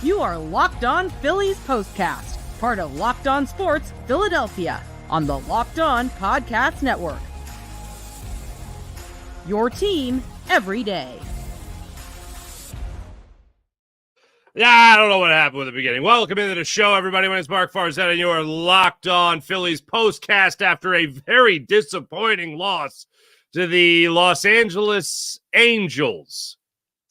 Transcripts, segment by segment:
You are Locked On Phillies Postcast, part of Locked On Sports Philadelphia, on the Locked On Podcast Network. Your team every day. Yeah, I don't know what happened with the beginning. Welcome into the show, everybody. My name is Mark Farzetta, and you are Locked On Phillies Postcast after a very disappointing loss to the Los Angeles Angels.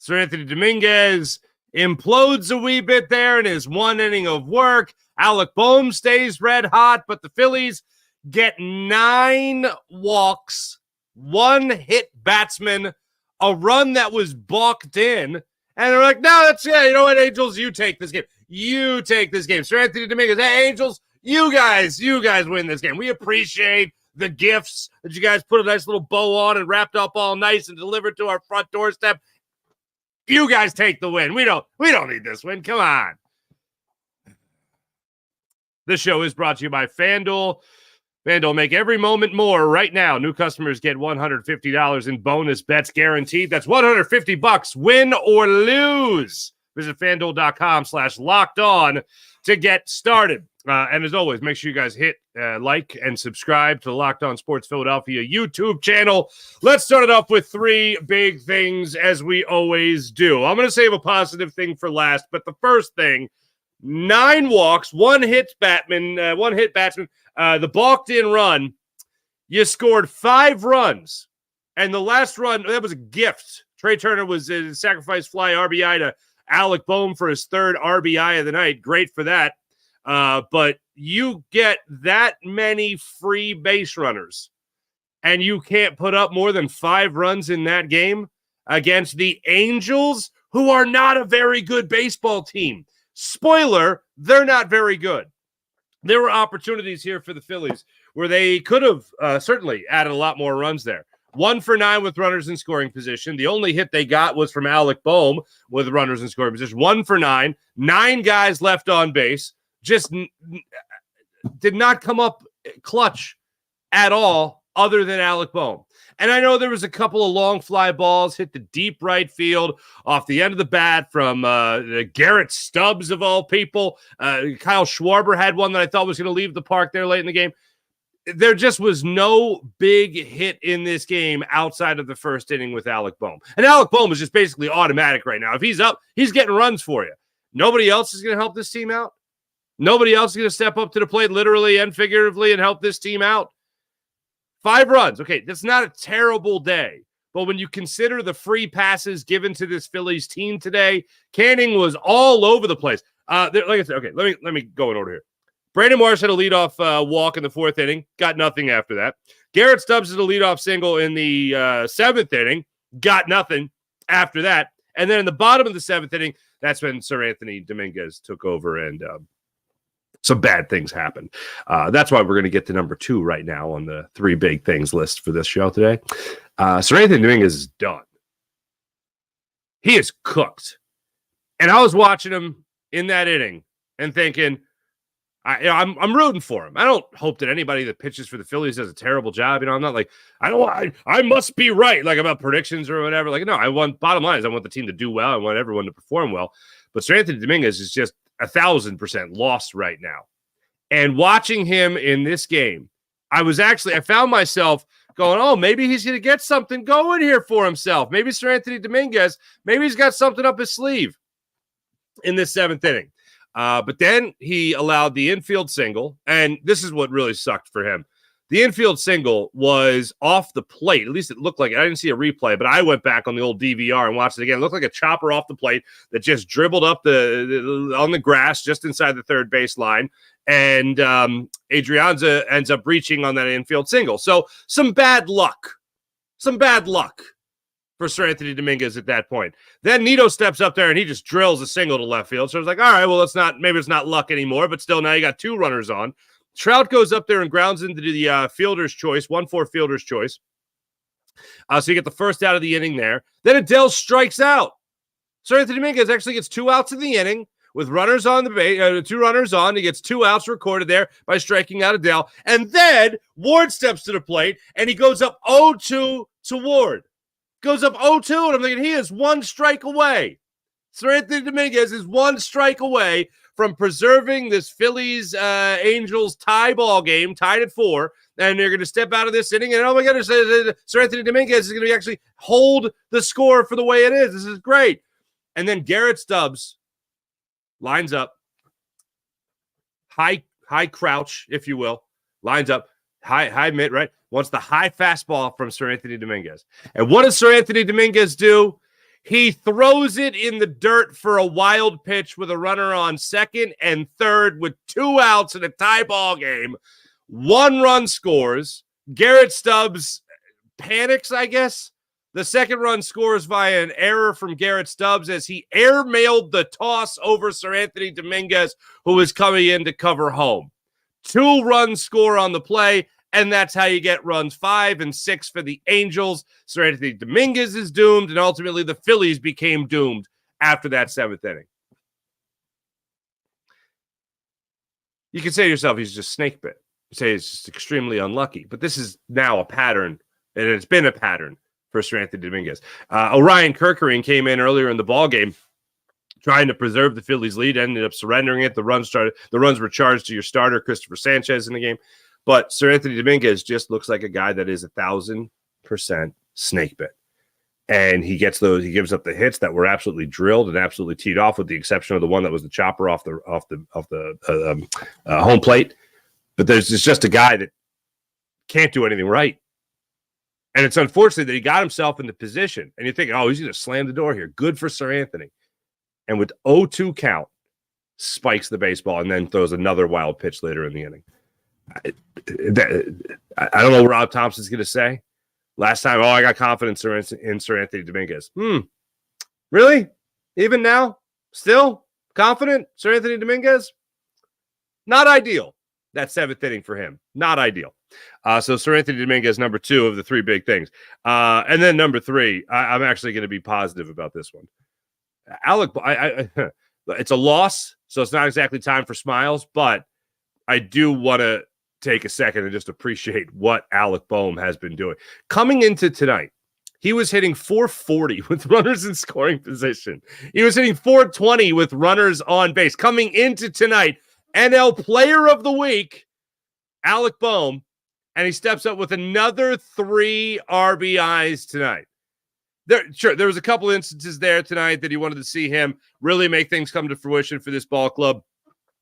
SerAnthony Dominguez implodes a wee bit there in his one inning of work. Alec Bohm stays red hot, but the Phillies get 9 walks, 1 hit batsman, a run that was balked in. And they're like, no, that's, yeah, you know what, Angels, you take this game. You take this game. SerAnthony Dominguez, hey, Angels, you guys win this game. We appreciate the gifts that you guys put a nice little bow on and wrapped up all nice and delivered to our front doorstep. You guys take the win. We don't need this win. Come on. This show is brought to you by FanDuel. FanDuel, make every moment more right now. New customers get $150 in bonus bets guaranteed. That's $150, win or lose. Visit FanDuel.com/lockedon to get started. And as always, make sure you guys hit like and subscribe to the Locked On Sports Philadelphia YouTube channel. Let's start it off with 3 big things, as we always do. I'm going to save a positive thing for last, but the first thing, 9 walks, 1 hit batsman, the balked in run. You scored 5 runs, and the last run, that was a gift. Trey Turner was a sacrifice fly RBI to Alec Bohm for his 3rd RBI of the night. Great for that. But you get that many free base runners, and you can't put up more than 5 runs in that game against the Angels, who are not a very good baseball team. Spoiler, they're not very good. There were opportunities here for the Phillies where they could have certainly added a lot more runs there. 1 for 9 with runners in scoring position. The only hit they got was from Alec Bohm with runners in scoring position. 1 for 9. 9 guys left on base. Just did not come up clutch at all other than Alec Bohm. And I know there was a couple of long fly balls hit the deep right field off the end of the bat from Garrett Stubbs, of all people. Kyle Schwarber had one that I thought was going to leave the park there late in the game. There just was no big hit in this game outside of the first inning with Alec Bohm. And Alec Bohm is just basically automatic right now. If he's up, he's getting runs for you. Nobody else is going to help this team out. Nobody else is going to step up to the plate literally and figuratively and help this team out. 5 runs. Okay, that's not a terrible day. But when you consider the free passes given to this Phillies team today, Canning was all over the place. Like I said, okay, let me go in order here. Brandon Marsh had a leadoff walk in the 4th inning. Got nothing after that. Garrett Stubbs had a leadoff single in the 7th inning. Got nothing after that. And then in the bottom of the 7th inning, that's when SerAnthony Dominguez took over and some bad things happened. That's why we're going to get to number 2 right now on the 3 big things list for this show today. SerAnthony Dominguez is done. He is cooked. And I was watching him in that inning and thinking, I'm rooting for him. I don't hope that anybody that pitches for the Phillies does a terrible job. I'm not like, I must be right, like about predictions or whatever. Like, no, bottom line is I want the team to do well. I want everyone to perform well. But SerAnthony Dominguez is just 1,000% lost right now. And watching him in this game, I found myself going, oh, maybe he's going to get something going here for himself. Maybe SerAnthony Dominguez, maybe he's got something up his sleeve in this 7th inning. But then he allowed the infield single, and this is what really sucked for him. The infield single was off the plate. At least it looked like it. I didn't see a replay, but I went back on the old DVR and watched it again. It looked like a chopper off the plate that just dribbled up on the grass just inside the 3rd base line. And Adrianza ends up reaching on that infield single. So some bad luck for SerAnthony Dominguez at that point. Then Nito steps up there and he just drills a single to left field. So I was like, all right, well, maybe it's not luck anymore, but still now you got 2 runners on. Trout goes up there and grounds into the fielder's choice, 1-4 fielder's choice. So you get the first out of the inning there. Then Adell strikes out. SerAnthony Dominguez actually gets 2 outs in the inning with runners on the base, 2 runners on. He gets 2 outs recorded there by striking out Adell. And then Ward steps to the plate and he goes up 0-2 to Ward. Goes up 0-2, and I'm thinking he is 1 strike away. SerAnthony Dominguez is one strike away from preserving this Phillies Angels tie ball game, tied at 4, and they're going to step out of this inning, and oh my goodness, SerAnthony Dominguez is going to actually hold the score for the way it is. This is great. And then Garrett Stubbs lines up, high crouch, if you will, lines up, high mid, right? Wants the high fastball from SerAnthony Dominguez. And what does SerAnthony Dominguez do? He throws it in the dirt for a wild pitch with a runner on second and third with 2 outs in a tie ball game. 1 run scores. Garrett Stubbs panics, I guess. The second run scores via an error from Garrett Stubbs as he airmailed the toss over SerAnthony Dominguez, who was coming in to cover home. 2-run score on the play. And that's how you get runs 5 and 6 for the Angels. SerAnthony Dominguez is doomed, and ultimately the Phillies became doomed after that 7th inning. You can say to yourself, he's just snake bit. You say it's just extremely unlucky. But this is now a pattern, and it's been a pattern for SerAnthony Dominguez. Orion Kerkering came in earlier in the ballgame trying to preserve the Phillies' lead, ended up surrendering it. The runs were charged to your starter, Christopher Sanchez, in the game. But SerAnthony Dominguez just looks like a guy that is 1,000% snake bit. And he gives up the hits that were absolutely drilled and absolutely teed off, with the exception of the one that was the chopper off the home plate. But it's just a guy that can't do anything right. And it's unfortunate that he got himself in the position. And you think, oh, he's going to slam the door here. Good for SerAnthony. And with 0-2 count, spikes the baseball and then throws another wild pitch later in the inning. I don't know what Rob Thompson's going to say. Last time, I got confidence in SerAnthony Dominguez. Really? Even now? Still confident? SerAnthony Dominguez? Not ideal. That 7th inning for him. Not ideal. So SerAnthony Dominguez, number 2 of the 3 big things. And then number 3, I'm actually going to be positive about this one. Alec, it's a loss, so it's not exactly time for smiles, but I do want to take a second and just appreciate what Alec Bohm has been doing. Coming into tonight, he was hitting .440 with runners in scoring position. He was hitting .420 with runners on base. Coming into tonight, NL Player of the Week, Alec Bohm, and he steps up with another 3 RBIs tonight. There was a couple instances there tonight that he wanted to see him really make things come to fruition for this ball club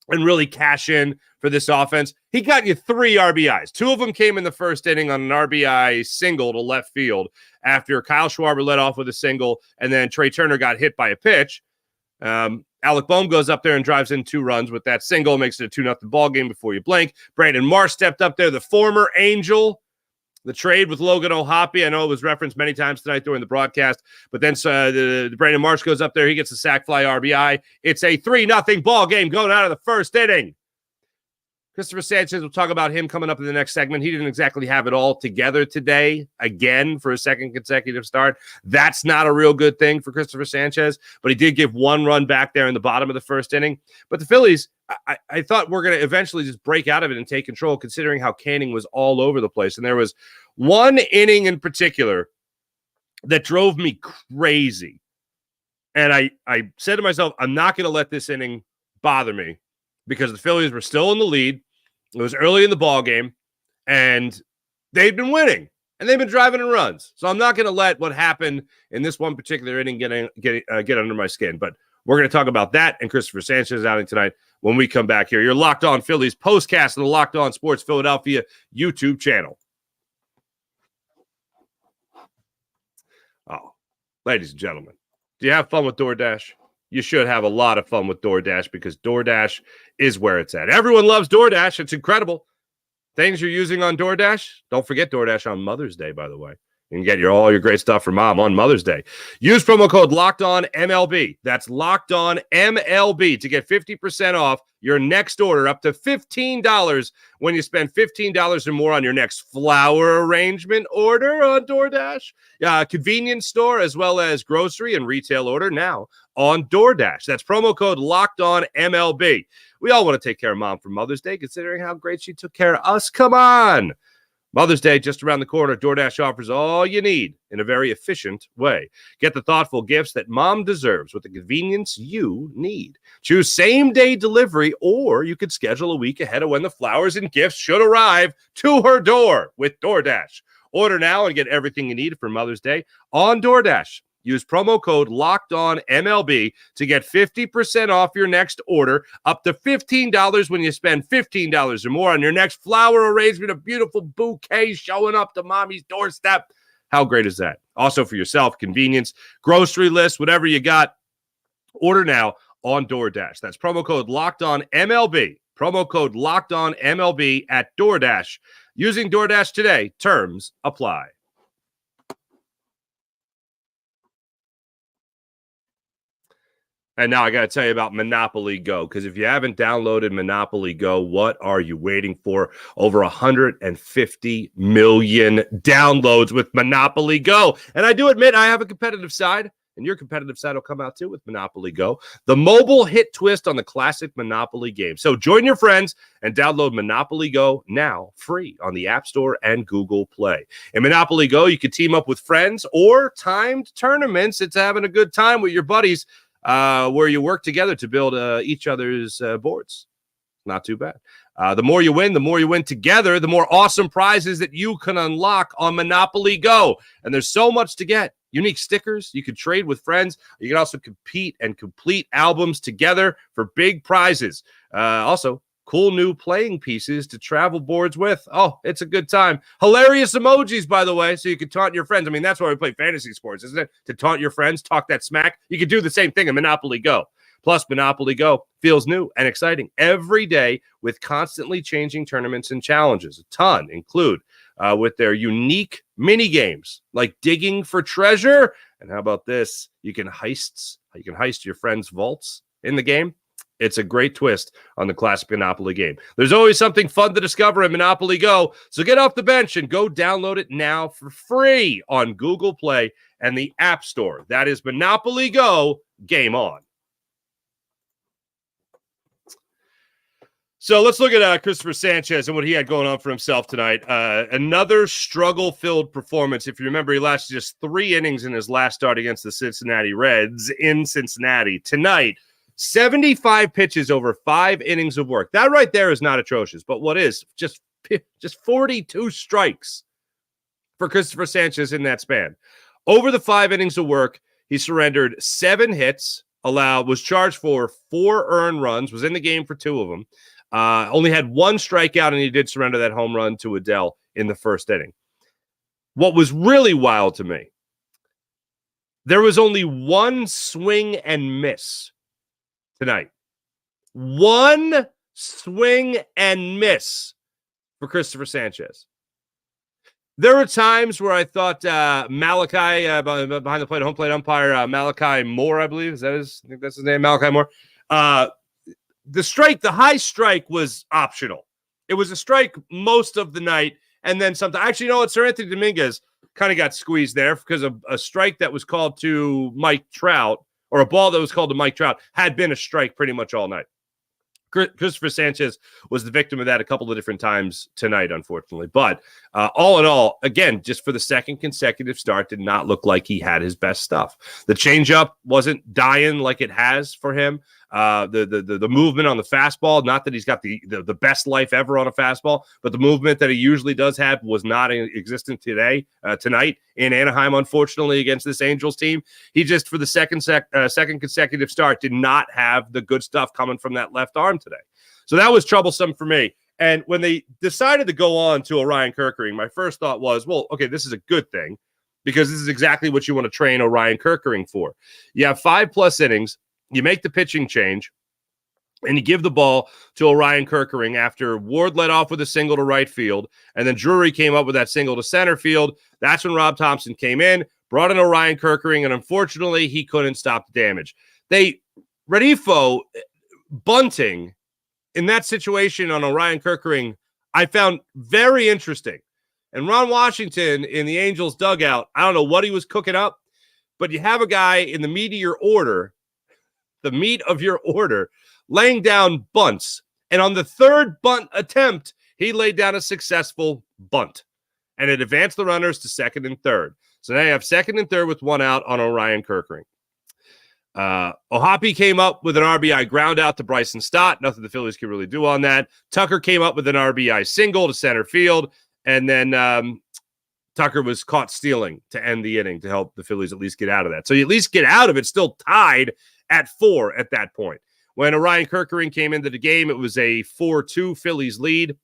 and really cash in for this offense. He got you 3 RBIs. 2 of them came in the first inning on an RBI single to left field after Kyle Schwarber led off with a single, and then Trey Turner got hit by a pitch. Alec Bohm goes up there and drives in 2 runs with that single, makes it a 2-0 ball game before you blink. Brandon Marsh stepped up there, the former Angel. The trade with Logan O'Hoppe, I know it was referenced many times tonight during the broadcast, but then the Brandon Marsh goes up there. He gets a sac fly RBI. It's a 3-0 ball game going out of the first inning. Christopher Sanchez, we'll talk about him coming up in the next segment. He didn't exactly have it all together today, again, for a second consecutive start. That's not a real good thing for Christopher Sanchez, but he did give 1 run back there in the bottom of the first inning. But the Phillies, I thought we're going to eventually just break out of it and take control, considering how Canning was all over the place. And there was one inning in particular that drove me crazy. And I said to myself, I'm not going to let this inning bother me, because the Phillies were still in the lead. It was early in the ball game, and they'd been winning, and they've been driving in runs. So I'm not going to let what happened in this one particular inning get under my skin. But we're going to talk about that and Christopher Sanchez outing tonight when we come back here. You're Locked On Phillies postcast on the Locked On Sports Philadelphia YouTube channel. Oh, ladies and gentlemen, do you have fun with DoorDash? You should have a lot of fun with DoorDash, because DoorDash is where it's at. Everyone loves DoorDash. It's incredible. Things you're using on DoorDash. Don't forget DoorDash on Mother's Day, by the way. You can get all your great stuff for mom on Mother's Day. Use promo code LOCKEDONMLB. That's LOCKEDONMLB to get 50% off your next order, up to $15 when you spend $15 or more on your next flower arrangement order on DoorDash. Convenience store as well as grocery and retail order now on DoorDash. That's promo code LOCKEDONMLB. We all want to take care of mom for Mother's Day, considering how great she took care of us. Come on. Mother's Day just around the corner. DoorDash offers all you need in a very efficient way. Get the thoughtful gifts that mom deserves with the convenience you need. Choose same-day delivery, or you could schedule a week ahead of when the flowers and gifts should arrive to her door with DoorDash. Order now and get everything you need for Mother's Day on DoorDash. Use promo code LOCKEDONMLB to get 50% off your next order, up to $15 when you spend $15 or more on your next flower arrangement, a beautiful bouquet showing up to mommy's doorstep. How great is that? Also for yourself, convenience, grocery list, whatever you got, order now on DoorDash. That's promo code LOCKEDONMLB. Promo code LOCKEDONMLB at DoorDash. Using DoorDash today. Terms apply. And now I got to tell you about Monopoly Go, because if you haven't downloaded Monopoly Go, what are you waiting for? Over 150 million downloads with Monopoly Go. And I do admit I have a competitive side, and your competitive side will come out too with Monopoly Go, the mobile hit twist on the classic Monopoly game. So join your friends and download Monopoly Go now free on the App Store and Google Play. In Monopoly Go, you can team up with friends or timed tournaments. It's having a good time with your buddies. Where you work together to build each other's boards. Not too bad. The more you win together, the more awesome prizes that you can unlock on Monopoly Go. And there's so much to get. Unique stickers. You can trade with friends. You can also compete and complete albums together for big prizes. Also, cool new playing pieces to travel boards with. Oh, it's a good time. Hilarious emojis, by the way, so you can taunt your friends. I mean, that's why we play fantasy sports, isn't it? To taunt your friends, talk that smack. You can do the same thing in Monopoly Go. Plus, Monopoly Go feels new and exciting every day with constantly changing tournaments and challenges. A ton include with their unique mini games like digging for treasure. And how about this? You can heist your friends' vaults in the game. It's a great twist on the classic Monopoly game. There's always something fun to discover in Monopoly Go, so get off the bench and go download it now for free on Google Play and the App Store. That is Monopoly Go. Game on. So let's look at Christopher Sanchez and what he had going on for himself tonight. Another struggle-filled performance. If you remember, he lasted just 3 innings in his last start against the Cincinnati Reds in Cincinnati. Tonight, 75 pitches over 5 innings of work. That right there is not atrocious, but what is just 42 strikes for Christopher Sanchez in that span. Over the 5 innings of work, he surrendered 7 hits, was charged for 4 earned runs, was in the game for 2 of them, only had 1 strikeout, and he did surrender that home run to Adell in the first inning. What was really wild to me, there was only 1 swing and miss tonight. 1 swing and miss for Christopher Sanchez. There were times where I thought Malachi, behind the plate, home plate umpire, Malachi Moore, I believe. I think that's his name, Malachi Moore. The high strike was optional. It was a strike most of the night, and then something. Actually, you know what? SerAnthony Dominguez kind of got squeezed there because of a strike that was called to Mike Trout, or a ball that was called to Mike Trout, had been a strike pretty much all night. Christopher Sanchez was the victim of that a couple of different times tonight, unfortunately. But all in all, again, just for the second consecutive start, did not look like he had his best stuff. The changeup wasn't dying like it has for him. The movement on the fastball, not that he's got the best life ever on a fastball, but the movement that he usually does have was not existent tonight in Anaheim, unfortunately, against this Angels team. He just, for the second consecutive start, did not have the good stuff coming from that left arm today. So that was troublesome for me. And when they decided to go on to Orion Kerkering, my first thought was, well, okay, this is a good thing, because this is exactly what you want to train Orion Kerkering for. You have 5+ innings. You make the pitching change, and you give the ball to Orion Kerkering after Ward led off with a single to right field, and then Drury came up with that single to center field. That's when Rob Thompson came in, brought in Orion Kerkering, and unfortunately, he couldn't stop the damage. Redifo bunting in that situation on Orion Kerkering, I found very interesting. And Ron Washington in the Angels dugout, I don't know what he was cooking up, but you have a guy in the meat of your order, laying down bunts. And on the 3rd bunt attempt, he laid down a successful bunt. and it advanced the runners to second and third. So now you have second and third with one out on Orion Kerkering. Ohapi came up with an RBI ground out to Bryson Stott. Nothing the Phillies could really do on that. Tucker came up with an RBI single to center field, and then Tucker was caught stealing to end the inning to help the Phillies at least get out of that. So you at least get out of it, still tied at 4 at that point. When Orion Kerkering came into the game, it was a 4-2 Phillies lead.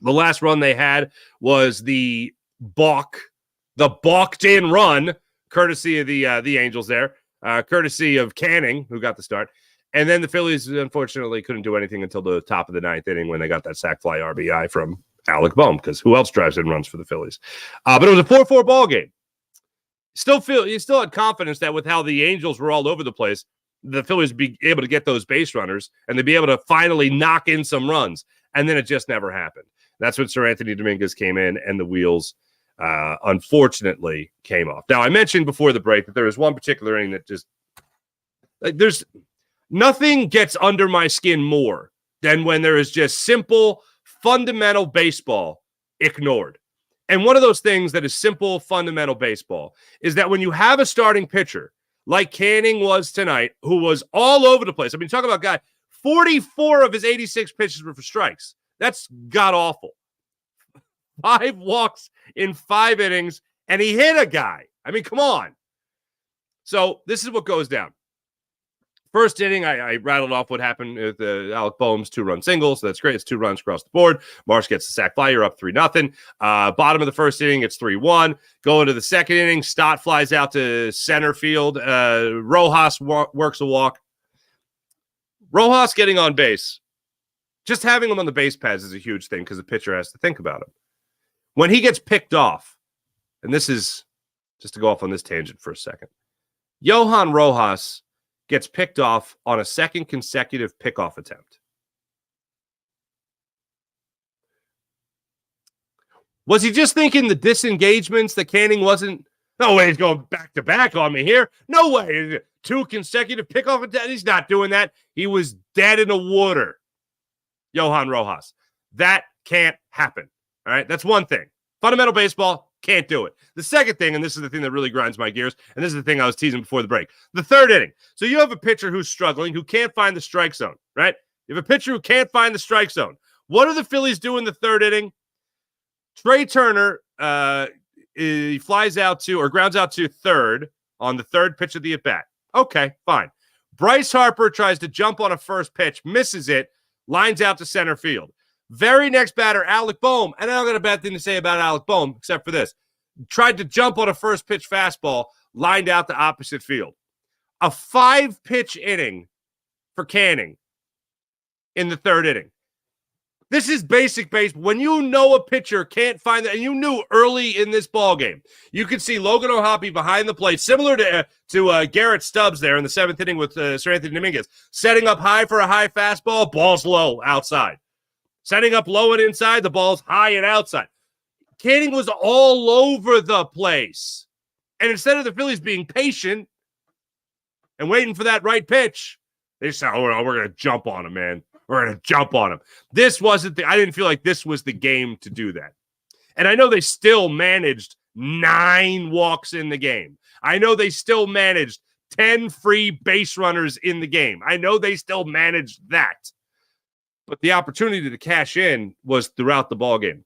The last run they had was the balked in run, courtesy of the Angels there, courtesy of Canning, who got the start. And then the Phillies, unfortunately, couldn't do anything until the top of the 9th inning when they got that sac fly RBI from Alec Bohm, because who else drives in runs for the Phillies? But it was a 4-4 ball game. You still had confidence that with how the Angels were all over the place, the Phillies would be able to get those base runners and they'd be able to finally knock in some runs. And then it just never happened. That's when SerAnthony Dominguez came in and the wheels, unfortunately, came off. Now, I mentioned before the break that there was one particular inning that just there's nothing gets under my skin more than when there is just simple, fundamental baseball ignored. And one of those things that is simple, fundamental baseball is that when you have a starting pitcher like Canning was tonight, who was all over the place. I mean, talk about a guy, 44 of his 86 pitches were for strikes. That's god-awful. 5 walks in 5 innings, and he hit a guy. I mean, come on. So this is what goes down. First inning, I rattled off what happened with Alec Bohm's 2-run single, so that's great. It's 2 runs across the board. Marsh gets the sac fly. You're up 3-0. Bottom of the first inning, it's 3-1. Going to the second inning, Stott flies out to center field. Rojas works a walk. Rojas getting on base, just having him on the base pads is a huge thing because the pitcher has to think about him. When he gets picked off, and this is just to go off on this tangent for a second, Johan Rojas gets picked off on a second consecutive pickoff attempt. Was he just thinking the disengagements that Canning wasn't? No way, he's going back to back on me here. No way. 2 consecutive pickoff attempts. He's not doing that. He was dead in the water. Johan Rojas. That can't happen. All right. That's one thing. Fundamental baseball. Can't do it. The second thing, and this is the thing that really grinds my gears, and this is the thing I was teasing before the break, the third inning. So you have a pitcher who's struggling, who can't find the strike zone, right? You have a pitcher who can't find the strike zone. What do the Phillies do in the third inning? Trey Turner he flies out to, or grounds out to third on the third pitch of the at-bat. Okay, fine. Bryce Harper tries to jump on a first pitch, misses it, lines out to center field. Very next batter, Alec Bohm, and I don't got a bad thing to say about Alec Bohm, except for this. Tried to jump on a first pitch fastball, lined out to opposite field. A 5-pitch inning for Canning in the third inning. This is basic baseball. When you know a pitcher can't find that, and you knew early in this ballgame, you could see Logan Ohapi behind the plate, similar to Garrett Stubbs there in the 7th inning with SerAnthony Dominguez, setting up high for a high fastball, ball's low outside. Setting up low and inside, the ball's high and outside. Canning was all over the place. And instead of the Phillies being patient and waiting for that right pitch, they said, oh, we're going to jump on him, man. We're going to jump on him. This wasn't I didn't feel like this was the game to do that. And I know they still managed 9 walks in the game. I know they still managed 10 free base runners in the game. I know they still managed that. But the opportunity to cash in was throughout the ballgame,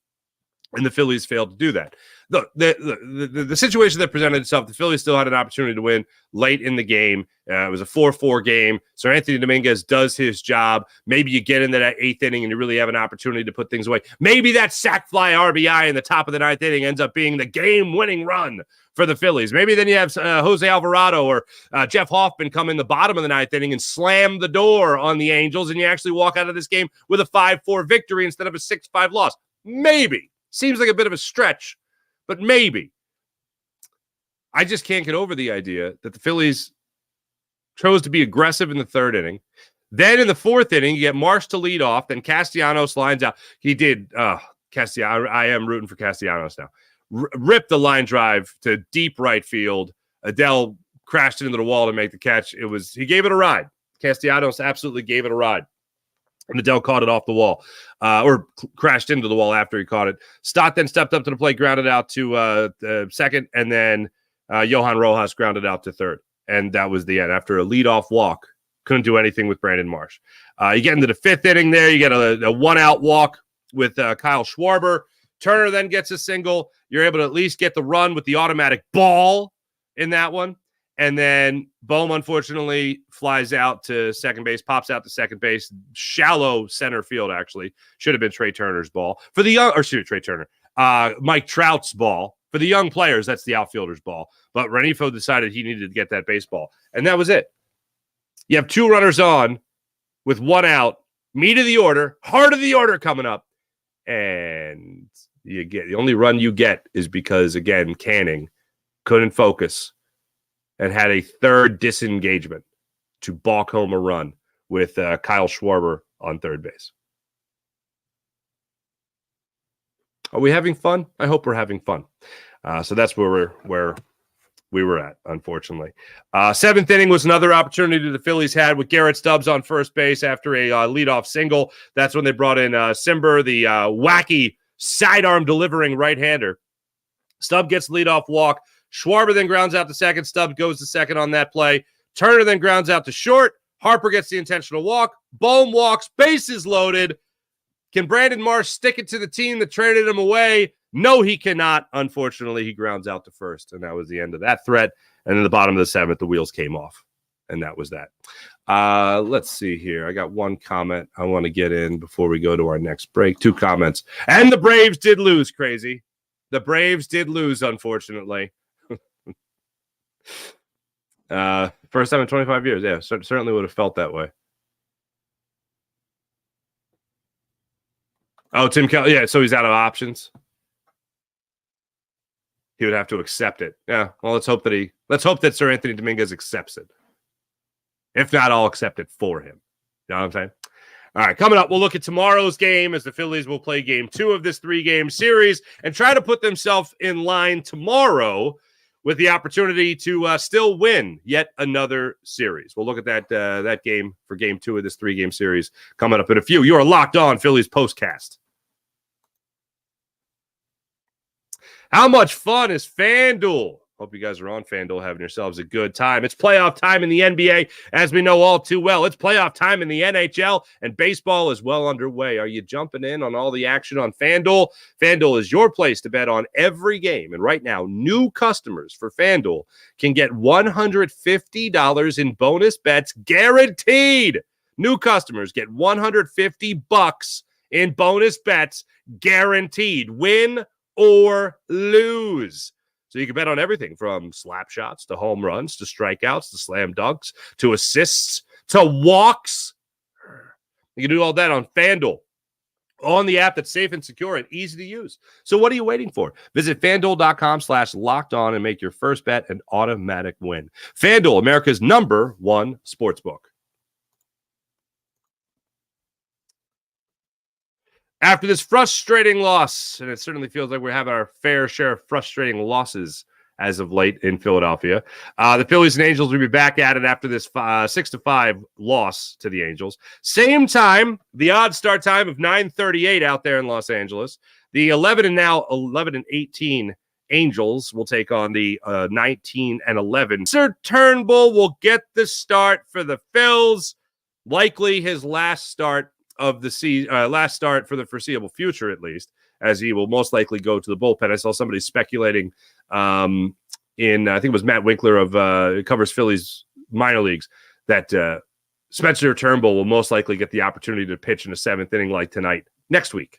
and the Phillies failed to do that. The situation that presented itself, the Phillies still had an opportunity to win late in the game. It was a 4-4 game. SerAnthony Dominguez does his job. Maybe you get into that 8th inning and you really have an opportunity to put things away. Maybe that sac fly RBI in the top of the 9th inning ends up being the game-winning run for the Phillies. Maybe then you have Jose Alvarado or Jeff Hoffman come in the bottom of the 9th inning and slam the door on the Angels, and you actually walk out of this game with a 5-4 victory instead of a 6-5 loss. Maybe. Seems like a bit of a stretch, but maybe. I just can't get over the idea that the Phillies chose to be aggressive in the 3rd inning. Then in the 4th inning, you get Marsh to lead off. Then Castellanos lines out. He did. Castellanos. I am rooting for Castellanos now. Ripped the line drive to deep right field. Adell crashed into the wall to make the catch. He gave it a ride. Castellanos absolutely gave it a ride. And Adell caught it off the wall, or crashed into the wall after he caught it. Stott then stepped up to the plate, grounded out to second, and then Johan Rojas grounded out to third. And that was the end. After a leadoff walk, couldn't do anything with Brandon Marsh. You get into the fifth inning there. You get a one-out walk with Kyle Schwarber. Turner then gets a single. You're able to at least get the run with the automatic ball in that one. And then Bohm, unfortunately, flies out to second base, pops out to second base. Shallow center field, actually. Should have been Trey Turner's ball. For the young, or shoot, Trey Turner. Mike Trout's ball. For the young players, that's the outfielder's ball. But Renifo decided he needed to get that baseball. And that was it. You have two runners on with one out. Meat of the order, heart of the order coming up. And you get the only run you get is because, again, Canning couldn't focus and had a third disengagement to balk home a run with Kyle Schwarber on third base. Are we having fun? I hope we're having fun. So that's where we were at, unfortunately. Seventh inning was another opportunity the Phillies had with Garrett Stubbs on first base after a leadoff single. That's when they brought in Simber, the wacky sidearm delivering right-hander. Stubbs gets leadoff walk. Schwarber then grounds out to second. Stubbs goes to second on that play. Turner then grounds out to short. Harper gets the intentional walk. Bohm walks. Bases loaded. Can Brandon Marsh stick it to the team that traded him away? No, he cannot. Unfortunately, he grounds out to first, and that was the end of that threat. And in the bottom of the seventh, the wheels came off, and that was that. Let's see here. I got one comment I want to get in before we go to our next break. Two comments. And the Braves did lose, crazy. The Braves did lose, unfortunately. First time in 25 years. Yeah, certainly would have felt that way. Oh, Tim Kelly. Yeah, so he's out of options. He would have to accept it. Yeah. Well, let's hope that SerAnthony Dominguez accepts it. If not, I'll accept it for him. You know what I'm saying? All right, coming up, we'll look at tomorrow's game as the Phillies will play game 2 of this 3-game series and try to put themselves in line tomorrow with the opportunity to still win yet another series. We'll look at that game for game 2 of this 3-game series coming up in a few. You are locked on Phillies Postcast. How much fun is FanDuel? Hope you guys are on FanDuel having yourselves a good time. It's playoff time in the NBA, as we know all too well. It's playoff time in the NHL, and baseball is well underway. Are you jumping in on all the action on FanDuel? FanDuel is your place to bet on every game. And right now, new customers for FanDuel can get $150 in bonus bets guaranteed. New customers get $150 in bonus bets guaranteed. Win or lose. So you can bet on everything from slap shots to home runs to strikeouts to slam dunks to assists to walks. You can do all that on FanDuel, on the app that's safe and secure and easy to use. So what are you waiting for? Visit FanDuel.com/lockedon and make your first bet an automatic win. FanDuel, America's #1 sportsbook. After this frustrating loss, and it certainly feels like we're having our fair share of frustrating losses as of late in Philadelphia, the Phillies and Angels will be back at it after this 6-5 loss to the Angels. Same time, the odd start time of 9:38 out there in Los Angeles. The 11-18 Angels will take on the 19-11. Sir Turnbull will get the start for the Phils, likely his last start of the season, last start for the foreseeable future, at least, as he will most likely go to the bullpen. I saw somebody speculating I think it was Matt Winkler of covers Phillies minor leagues, that Spencer Turnbull will most likely get the opportunity to pitch in a 7th inning like tonight next week.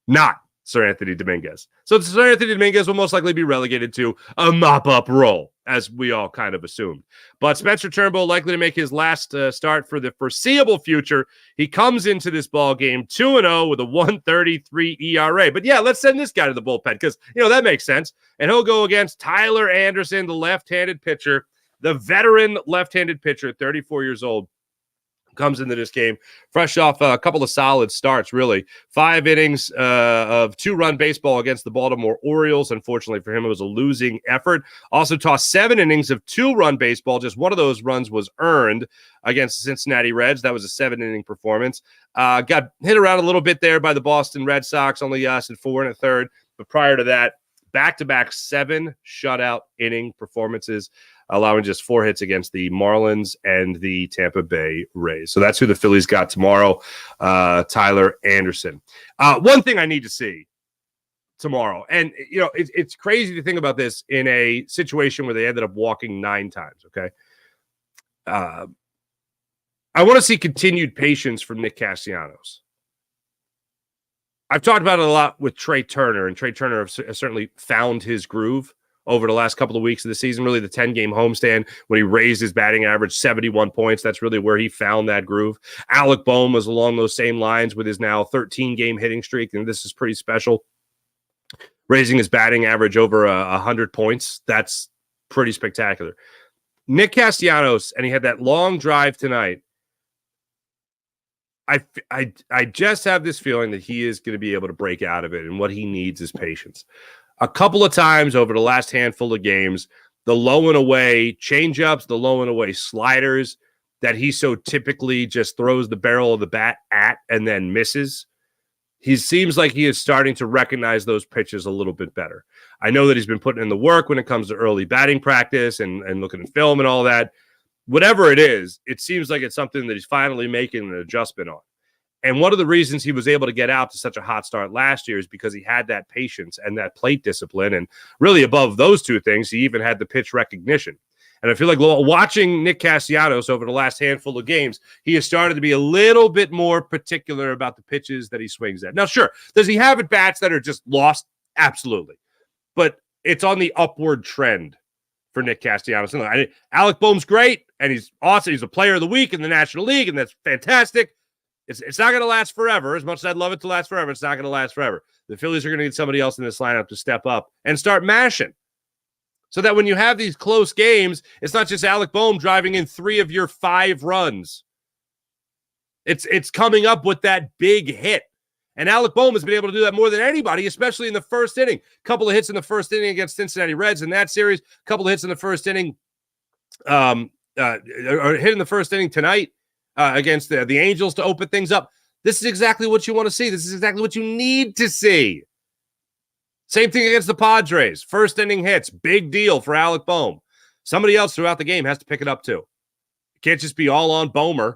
Not SerAnthony Dominguez. So SerAnthony Dominguez will most likely be relegated to a mop-up role, as we all kind of assumed. But Spencer Turnbull likely to make his last start for the foreseeable future. He comes into this ball game 2-0 with a 1.33 ERA. But yeah, let's send this guy to the bullpen because, that makes sense. And he'll go against Tyler Anderson, the left-handed pitcher, the veteran left-handed pitcher, 34 years old. comes into this game fresh off a couple of solid starts, really. 5 innings of 2-run baseball against the Baltimore Orioles. Unfortunately for him, it was a losing effort. Also tossed 7 innings of 2-run baseball. Just one of those runs was earned against the Cincinnati Reds. That was a 7-inning performance. Got hit around a little bit there by the Boston Red Sox, only lasted 4 1/3. But prior to that, back-to-back 7 shutout inning performances, allowing just 4 hits against the Marlins and the Tampa Bay Rays. So that's who the Phillies got tomorrow, Tyler Anderson. One thing I need to see tomorrow, and, it's crazy to think about this in a situation where they ended up walking 9 times, okay? I want to see continued patience from Nick Castellanos. I've talked about it a lot with Trey Turner, and Trey Turner has certainly found his groove over the last couple of weeks of the season, really the 10-game homestand when he raised his batting average 71 points. That's really where he found that groove. Alec Bohm was along those same lines with his now 13-game hitting streak, and this is pretty special. Raising his batting average over 100 points, that's pretty spectacular. Nick Castellanos, and he had that long drive tonight. I just have this feeling that he is going to be able to break out of it, and what he needs is patience. A couple of times over the last handful of games, the low and away changeups, the low and away sliders that he so typically just throws the barrel of the bat at and then misses. He seems like he is starting to recognize those pitches a little bit better. I know that he's been putting in the work when it comes to early batting practice and looking at film and all that. Whatever it is, it seems like it's something that he's finally making an adjustment on. And one of the reasons he was able to get out to such a hot start last year is because he had that patience and that plate discipline. And really above those two things, he even had the pitch recognition. And I feel like watching Nick Castellanos over the last handful of games, he has started to be a little bit more particular about the pitches that he swings at. Now, sure, does he have at-bats that are just lost? Absolutely. But it's on the upward trend for Nick Castellanos. Alec Bohm's great, and he's awesome. He's a player of the week in the National League, and that's fantastic. It's not going to last forever. As much as I'd love it to last forever, it's not going to last forever. The Phillies are going to need somebody else in this lineup to step up and start mashing. So that when you have these close games, it's not just Alec Bohm driving in 3 of your 5 runs. It's coming up with that big hit. And Alec Bohm has been able to do that more than anybody, especially in the first inning. A couple of hits in the first inning against Cincinnati Reds in that series. A couple of hits in the first inning, or hit in the first inning tonight against the Angels to open things up. This is exactly what you want to see. This is exactly what you need to see. Same thing against the Padres. First inning hits, big deal for Alec Bohm. Somebody else throughout the game has to pick it up too. It can't just be all on Bohmer.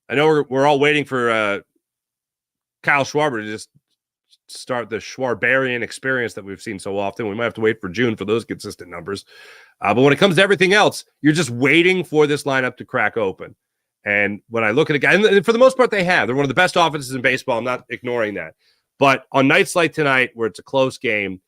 I know we're all waiting for Kyle Schwarber to just start the Schwarberian experience that we've seen so often. We might have to wait for June for those consistent numbers. But when it comes to everything else, you're just waiting for this lineup to crack open. And when I look at a guy, and for the most part, they have. They're one of the best offenses in baseball. I'm not ignoring that. But on nights like tonight, where it's a close game,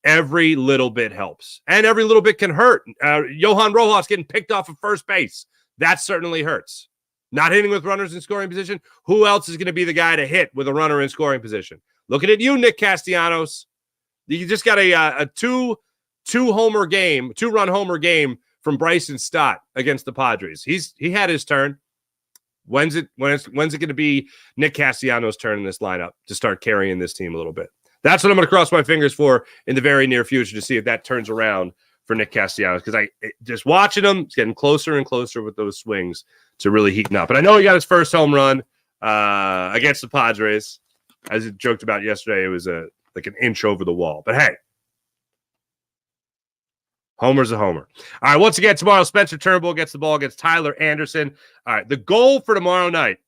every little bit helps. And every little bit can hurt. Johan Rojas getting picked off of first base. That certainly hurts. Not hitting with runners in scoring position. Who else is going to be the guy to hit with a runner in scoring position? Looking at you, Nick Castellanos. You just got a two-run homer game from Bryson Stott against the Padres. He had his turn. When's it going to be Nick Castellanos' turn in this lineup to start carrying this team a little bit? That's what I'm going to cross my fingers for in the very near future to see if that turns around for Nick Castellanos, because just watching him, it's getting closer and closer with those swings to really heating up. And I know he got his first home run against the Padres. As I joked about yesterday, it was like an inch over the wall. But hey, homer's a homer. All right, once again, tomorrow, Spencer Turnbull gets the ball against Tyler Anderson. All right, the goal for tomorrow night,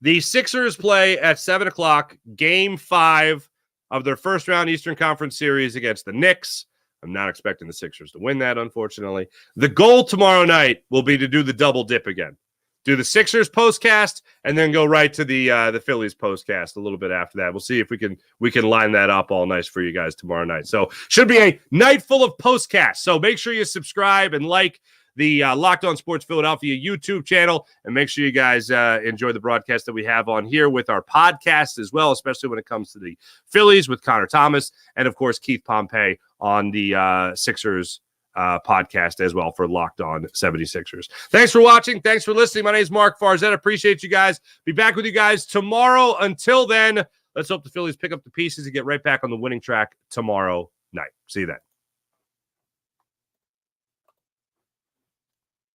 the Sixers play at 7 o'clock, Game 5 of their first-round Eastern Conference series against the Knicks. I'm not expecting the Sixers to win that, unfortunately. The goal tomorrow night will be to do the double dip again. Do the Sixers postcast and then go right to the Phillies postcast a little bit after that. We'll see if we can line that up all nice for you guys tomorrow night. So should be a night full of postcasts. So make sure you subscribe and like the Locked On Sports Philadelphia YouTube channel, and make sure you guys enjoy the broadcast that we have on here with our podcasts as well, especially when it comes to the Phillies with Connor Thomas and, of course, Keith Pompey on the Sixers podcast as well for Locked On 76ers. Thanks for watching. Thanks for listening. My name is Mark Farzetta. Appreciate you guys. Be back with you guys tomorrow. Until then, let's hope the Phillies pick up the pieces and get right back on the winning track tomorrow night. See you then.